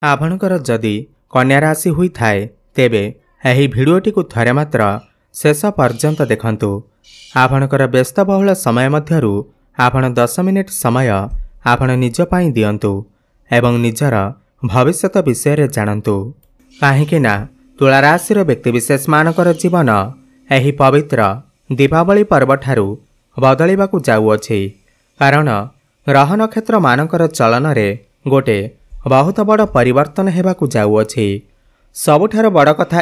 आपणकर जदि कन्या राशि हुई थाए तेबे एही भिडियोटी को थरे मात्र शेष पर्यंत देखंतु। आपणकर व्यस्तबहुल समय मध्यरु आपण 10 मिनिट समय आपण निज पाई दियंतु एवं निजर भविष्यत विषय जानतु। काहेकि ना तुला राशि व्यक्तिविशेष मानकर जीवन एही पवित्र दीपावली पर्व ठारू बदलिबाकू जाउअछि। कारण ग्रह नक्षत्र मानकर चलन रे गोटे बहुत बड़ परिवर्तन हेबाकू जाउअछि। सबुठारु बड़ कथा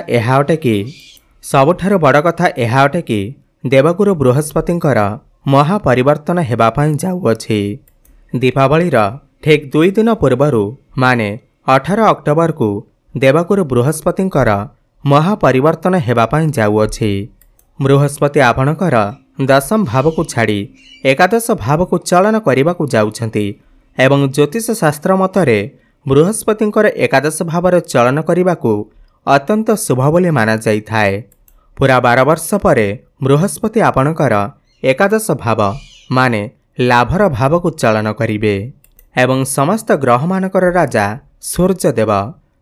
एहा अटे कि देवगुरु बृहस्पतिंकर महापरिवर्तन हेबा पई जाउअछि। दीपावलीर ठीक 2 दिन पूर्वरु माने 18 अक्टोबर को देवगुरु बृहस्पतिंकर महापरिवर्तन हेबा पई जाउअछि। बृहस्पति आपणकर 10म भाव को छाड़ी एकादश भाव को चलन करने जाउछंती एवं ज्योतिष शास्त्र मतरे बृहस्पतिंकर एकादश भावर चलन करने अत्यंत शुभ बोली माना जाई थाए। पूरा 12 वर्ष परे बृहस्पति आपणकर एकादश भाव माने लाभर भाव को चलन करिवे एवं समस्त ग्रह मानकर राजा सूर्यदेव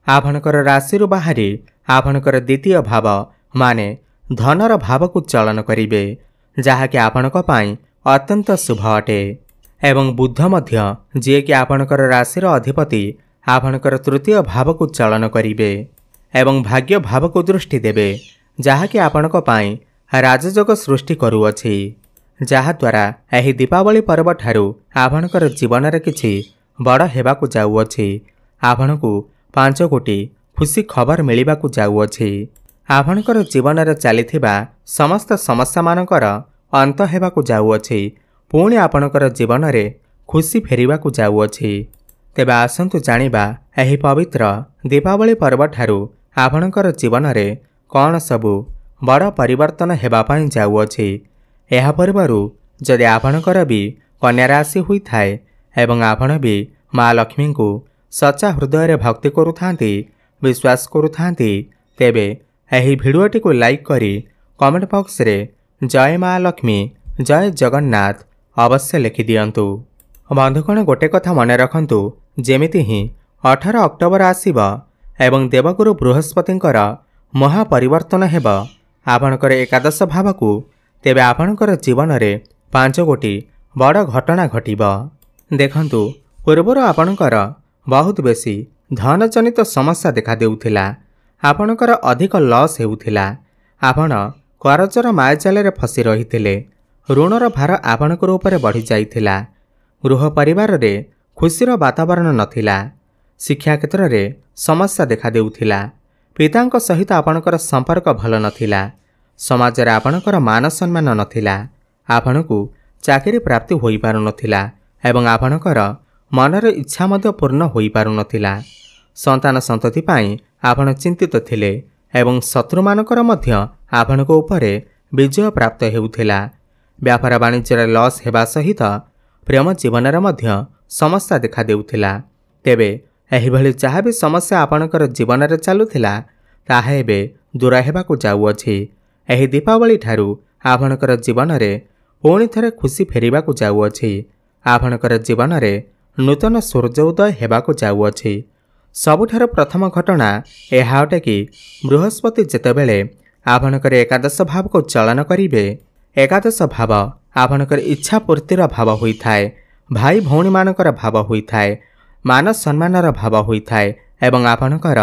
आपणकर राशि बाहरी आपणकर द्वितीय भाव माने धनर भाव को चलन करिवे, जहाँकि आपणक पाई अत्यंत शुभ अटे। एवं बुध मध्य जे कि आपणकर राशिर अधिपति आपणकर तृतीय भाव को चलन करिवे एवं भाग्य भाव को दृष्टि देवे, जहाँकि आपणक पाई राजयोग सृष्टि करुअछि। जहाद्वारा एही दीपावली पर्व ठारू आपणकर जीवन रे किछि बड़ हेबाकू जाउअछि। आपणकू 5 कोटी खुशी खबर मिलिबाकू जाउअछि। आपणकर जीवन रे चलिथिबा समस्त समस्या मानकर अंत हेबाकू जाउअछि। पुणी आपणकर जीवन रे खुशी फेरिबाकू जाउअछि। तेबे आसंतु जानिबा एही पवित्र दीपावली पर्व ठारू आपणकर जीवन रे कौन सबु बड़ परिवर्तन हेबा पई जाउअछि। एहा पूर्वरु जदि आपणकर भी कन्या राशि हुई थाए एवं आपण भी माँ लक्ष्मी को सच्चा हृदय रे भक्ति करुथांती विश्वास करुथांती तेबे एही भिडियोटी को लाइक करी कमेंट बॉक्स रे जय माँ लक्ष्मी जय जगन्नाथ अवश्य लिखि दियंतु। बंधुगण गोटे कथा मन रखंतु, जेमिति ही 18 अक्टोबर आसीब एवं देवगुरु बृहस्पतिंकर महापरिवर्तन हेब आपणकर एकादश भाव को तेबे आपणकर जीवन रे 5 कोटी बड़ घटना घटिब। देखंतु पूर्वर आपणकर बहुत बेसी धन जनित समस्या देखा देउथिला, आपणकर अधिक लॉस हेउथिला, आपण करजर मायाजाल रे फसी रहिथिले, ऋणर भार आपणकर ऊपर बढ़ी जाइथिला, गृह परिवार रे खुशीर वातावरण नथिला, शिक्षा क्षेत्र रे समस्या देखा देउथिला, पितांक सहित आपणकर संपर्क भल नथिला, समाज रे आपणकर मान सम्मान नथिला, आपणकू चाकरी प्राप्ति होई पारु नथिला एवं आपणकर मनर इच्छा मध्य पूर्ण होई पारु नथिला। संतान संतति पाई आपण चिंतित थिले एवं शत्रु मानकर मध्य आपणक ऊपर विजय प्राप्त हेउथिला। व्यापार वाणिज्य लॉस हेबा सहित प्रेम जीवन रे मध्य समस्या देखा देउथिला। तेबे एही भली जहाँ भी समस्या आपणकर जीवन रे चालुथिला ताहा एबे दूर हेबाकू जाउअछि। एही दीपावली ठारू आपणकर जीवन रे पुणी थरे खुशी फेरिबाकू जाउअछि। आपणकर जीवन रे नूतन सूर्योदय हेबाकू जाउअछि। सबुठार प्रथम घटना एहा अटे कि बृहस्पति जेतेबेले आपणकर एकादश भाव को चलन करिवे, एकादश भाव आपणकर इच्छा पूर्तिर भाव होइथाए, भाई भौणी मानकर भाव होइथाए, मान सम्मानर भाव होइथाए एवं आपणकर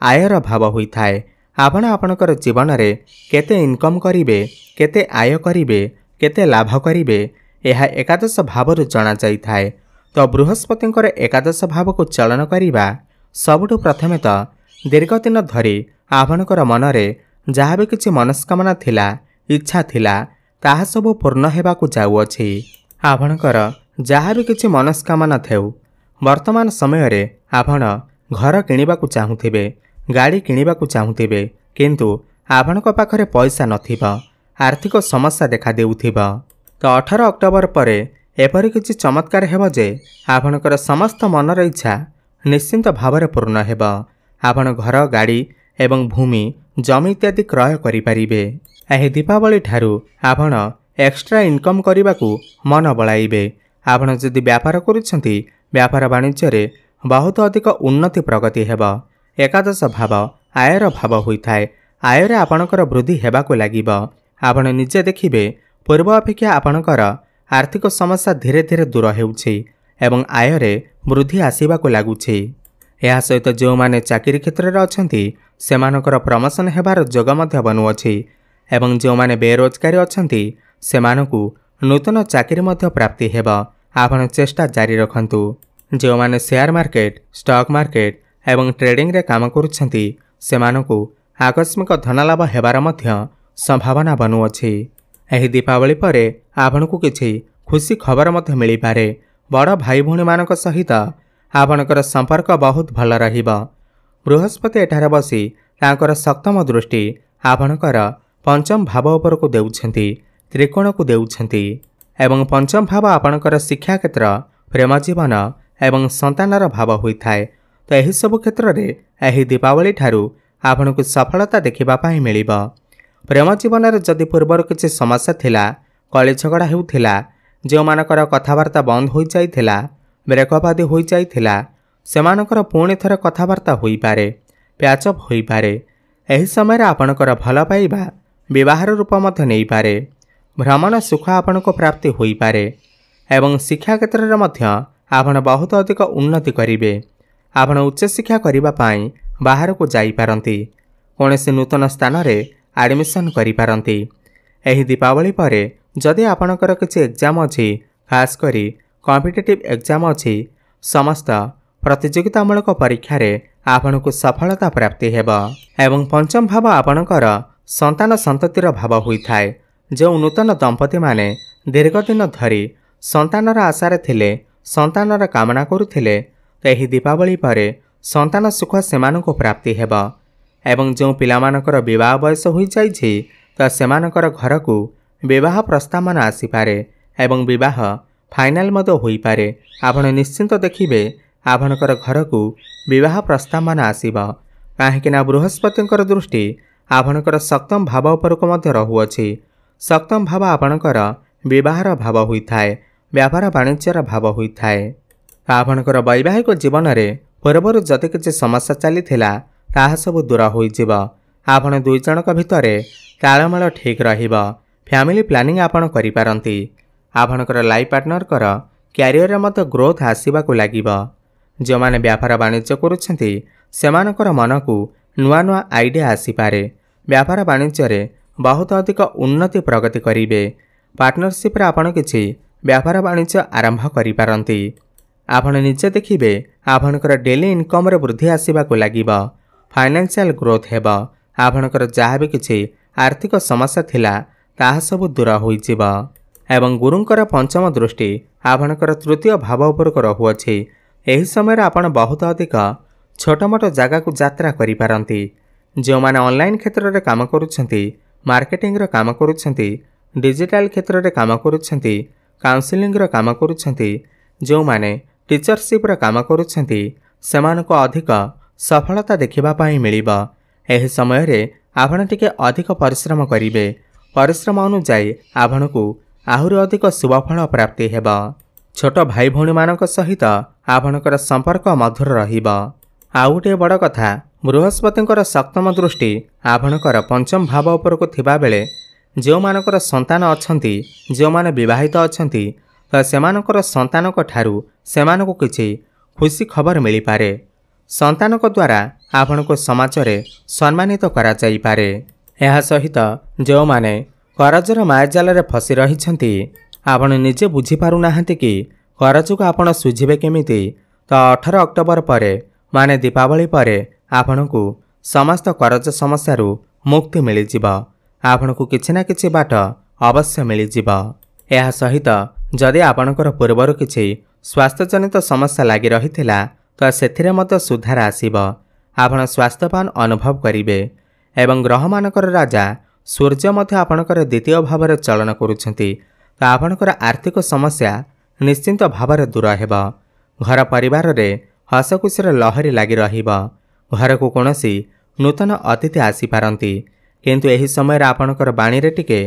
आयर भाव होइथाए। आपण आपणकर जीवन रे केते इनकम करिवे, केते आय करिवे, केते लाभ करिवे एहा एकादश भावरु जणा जाइथाए। तो बृहस्पतिंकर एकादश भाव को चलन करिबा सबुठु प्रथमे तो दीर्घ दिन धरी आपणकर मनरे जहाँ भी किछि मनस्कामना थिला, इच्छा थिला, ताहा सबु पूर्ण हेबाकू जाउअछि। आपणकर जहाँ भी किछि मनस्कामना थेउ, वर्तमान समय रे आपण घर किनिबाकू चाहुथिबे, गाड़ी किनिबाकू चाहुथिबे, किंतु आपणक पाखरे पैसा नथिब, आर्थिक समस्या देखा देउथिब, तो 18 अक्टोबर परे एपरि किछि चमत्कार हेब जे आपणकर समस्त मनर इच्छा निश्चिंत भाव पूर्ण हेब। आपण घर गाड़ी एवं भूमि जमी इत्यादि क्रय करिपारिबे। एही दीपावली ठारू आपण एक्स्ट्रा इनकम करने को मन बलाइबे। आपण जदि व्यापार करुछंती व्यापार वाणिज्य रे बहुत अधिक उन्नति प्रगति हेब। एकादश भाव आयर भाव होता है। आयरे आपणकर वृद्धि हेबाकु लागिब। आपण निजे देखिबे पूर्व अपेक्षा आपणकर आर्थिक समस्या धीरे धीरे दूर हेउछि एवं आयरे वृद्धि आसीबाकु लागुछि। या सहित जो माने चाकरी क्षेत्र में अछंती सेमानकर प्रमोशन हेबार जोग मध्य बनुअछि एवं जो माने बेरोजगारी अछंती सेमानकु नूतन चाकरी मध्य प्राप्ति हेब। आपण चेष्टा जारी रखंतु। जो माने शेयर मार्केट स्टॉक मार्केट एवं ट्रेडिंग रे काम करुछंती सेमानकु आकस्मिक धनलाभ हेबार मध्य संभावना बनुअछि। एही दीपावली परे आपनकु किछि खुशी खबर मध्य मिली पारे। बड़ भाई भौणी मानक सहित आपणकर संपर्क बहुत भल रहिब। बृहस्पति एठारे बसी तांकर सप्तम दृष्टि आपणकर पंचम भाव उपरकु देउछंती, त्रिकोण को देउछंती एवं पंचम भाव आपणकर शिक्षा क्षेत्र प्रेम जीवन एवं संतानर भाव होइथाय। तो एही सब क्षेत्र रे एही दीपावली ठारू आपनकु सफलता देखिबा पाई मिलिब। प्रेम जीवन रे जदि पूर्वर किछि समस्या थिला, कଳି झगड़ा हेउथिला, जो मानकर कथावार्ता बंद होई जाइथिला, ब्रेकअप आदि होई जाइथिला, सेमानकर पुणी थरे कथावार्ता होई पारे, प्याचअप होई पारे। एही समय रे आपनकर भल पाइबा विवाहर रूप मध्य नहीं पारे। भ्रमण सुख आपनको प्राप्ति होई पारे एवं शिक्षा क्षेत्र रे मध्य आपण बहुत अधिक उन्नति करिवे। आपण उच्च शिक्षा करिबा पाई बाहर को जाई पारंती, कोनोसी नूतन स्थान रे एडमिशन करि पारंती। एही दीपावली परे जदि आपणकर किछि एग्जाम अछि, खास करी कॉम्पिटिटिव एग्जाम अछि, समस्त प्रतियोगितामूलक परीक्षा रे आपनको सफलता प्राप्ति हेब। एवं पंचम भाव आपणकर संतान संततिर भाव होइथाय। जो नूतन दंपति माने दीर्घ दिन धरी संतानर आशारे थिले, संतानर कामना करुथिले, तो एही दीपावली परे संतान सुख सेमाननको प्राप्ति हेब। एवं जो पिलामानकर विवाह बयस होई जाइछि तो सेमानकर घर को विवाह प्रस्ताव मान आसीपारे एवं विवाह फाइनाल मद होई पारे। आपण निश्चिंत देखिबे आपणकर घर को विवाह प्रस्ताव मान आसीब। काहेकिना बृहस्पतिंकर दृष्टि आपणकर सप्तम भाव उपरको मध्य रहुअछि। सप्तम भाव आपणकर विवाहर भाव होइथाय, व्यापार वाणिज्यर भाव होइथाय। आपणकर वैवाहिक जीवन रे पूर्वर जति किछि समस्या चलीथिला ताहा सब दूर होइजिब। आपण दुई जनक भितरे तालमेल ठीक रहिब। फैमिली प्लानिंग आपण करि पारंती। आपणकर लाइफ पार्टनर कर कैरियर रे मत ग्रोथ आसीबाकु लागिब। जो माने व्यापार वाणिज्य करुछंती सेमानकर मन को नुआ नुआ आइडिया आसीपारे। व्यापार वाणिज्य रे बहुत अधिक उन्नति प्रगति करिवे। पार्टनरशिप रे आपण किछि व्यापार वाणिज्य आरंभ करि पारंती। आपण निजे देखिबे आपणकर डेली इनकम रे वृद्धि आसीबाकु लागिब। फाइनेंशियल ग्रोथ हेब। आपणकर जहाँ भी किछि आर्थिक समस्या थिला ताहा सब दूर होइजिब। एवं गुरुंकर पंचम दृष्टि आपणकर तृतीय भाव उपरको रहुअछि। एही समय आपण बहुत अधिक छोट मोट जगह को यात्रा करि पारंती। जो माने ऑनलाइन क्षेत्र रे काम करुछंती, मार्केटिंग रो काम करुछंती, डिजिटल क्षेत्र रे काम करुछंती, काउंसलिंग रो काम करुछंती, जो माने टीचरशिप रो काम करुछंती सेमानको अधिक सफलता देखिबा पाई मिलिब। एही समय रे आपण टिके अधिक परिश्रम करिवे। परिश्रम अनुसार आपणकु आहुरी अधिक शुभफल प्राप्ति हेब। छोट भाई भौणी मानक सहित आपणकर संपर्क मधुर रहिब। आउ गोटे बड़ कथा, बृहस्पतिंकर सप्तम दृष्टि आपणकर पंचम भाव उपरको थिबा बेले जो मानकर संतान अछंती, जो माने विवाहित अछंती, तो सेमानकर संतानक ठारू सेमानको किछि खुशी खबर मिली पारे। संतानक द्वारा आपनको समाज रे सम्मानित करा जाई पारे। एहा सहित जो माने करजर मायाजाल रे फसी रहिछंती, आपण निजे बुझी पारु नाहंती कि करजको आपण सुझिबे केमिति, तो 18 अक्टोबर परे माने दीपावली परे आपनको समस्त करज समस्या रु मुक्ति मिली जिब। आपनको किछि ना किछि बाट अवश्य मिली जिब। एहा सहित जदि आपणकर पूर्वर किछि स्वास्थ्य जनित समस्या लागि रहिथिला तो सेथिरे मत सुधार आसीब। आपण स्वास्थ्यवान अनुभव करिवे। एवं ग्रह मानकर राजा सूर्य मध्य आपणकर द्वितीय भाव रे चलन करुछंती, तो आपणकर आर्थिक समस्या निश्चिंत भाव रे दूर हेब। घर परिवार रे हसखुशीर लहरी लागि रहिब। घर को कोनोसी नूतन अतिथि आसी पारंती, किंतु एही समय रे आपणकर बाणी रे टिके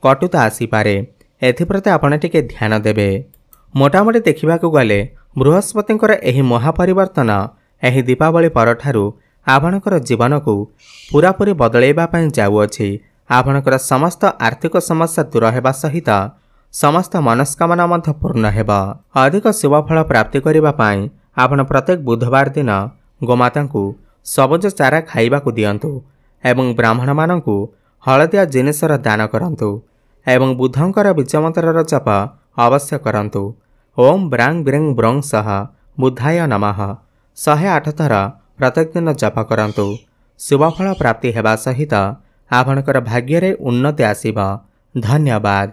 कटुता आसी पारे। एथिप्रति आपण टिके ध्यान देबे। मोटामोटी देखिबाकू गले ବୃହସ୍ପତିଙ୍କର ଏହି ମହାପରିବର୍ତ୍ତନ ଏହି ଦୀପାବଳି ପରଠାରୁ ଆପଣଙ୍କର ଜୀବନକୁ ପୂରାପୂରି ବଦଳାଇବା ପାଇଁ ଯାଉଅଛି। ଆପଣଙ୍କର ସମସ୍ତ ଆର୍ଥିକ ସମସ୍ୟା ଦୂର ହେବା ସହିତ ସମସ୍ତ ମନସ୍କାମନା ମଧ୍ୟ ପୂର୍ଣ୍ଣ ହେବ। ଅଧିକ ଶୁଭଫଳ ପ୍ରାପ୍ତି କରିବା ପାଇଁ ଆପଣ ପ୍ରତ୍ୟେକ ବୁଧବାର ଦିନ ଗୋମାତାଙ୍କୁ ସବୁଜ ଚାରା ଖାଇବାକୁ ଦିଅନ୍ତୁ ଏବଂ ବ୍ରାହ୍ମଣମାନଙ୍କୁ ହଳଦିଆ ଜିନିଷର ଦାନ କରନ୍ତୁ ଏବଂ ବୁଧଙ୍କର ବୀଜମନ୍ତ୍ରର ଜପ ଅବଶ୍ୟ କରନ୍ତୁ। ଓମ୍ ବ୍ରାଂ ବ୍ରିଂ ବ୍ରଂ ସହ ବୁଦ୍ଧାୟ ନମଃ 108 ଥର ପ୍ରତ୍ୟେକ ଦିନ ଜପ କରନ୍ତୁ। ଶୁଭଫଳ ପ୍ରାପ୍ତି ହେବା ସହିତ ଆପଣଙ୍କର ଭାଗ୍ୟରେ ଉନ୍ନତି ଆସିବ। ଧନ୍ୟବାଦ।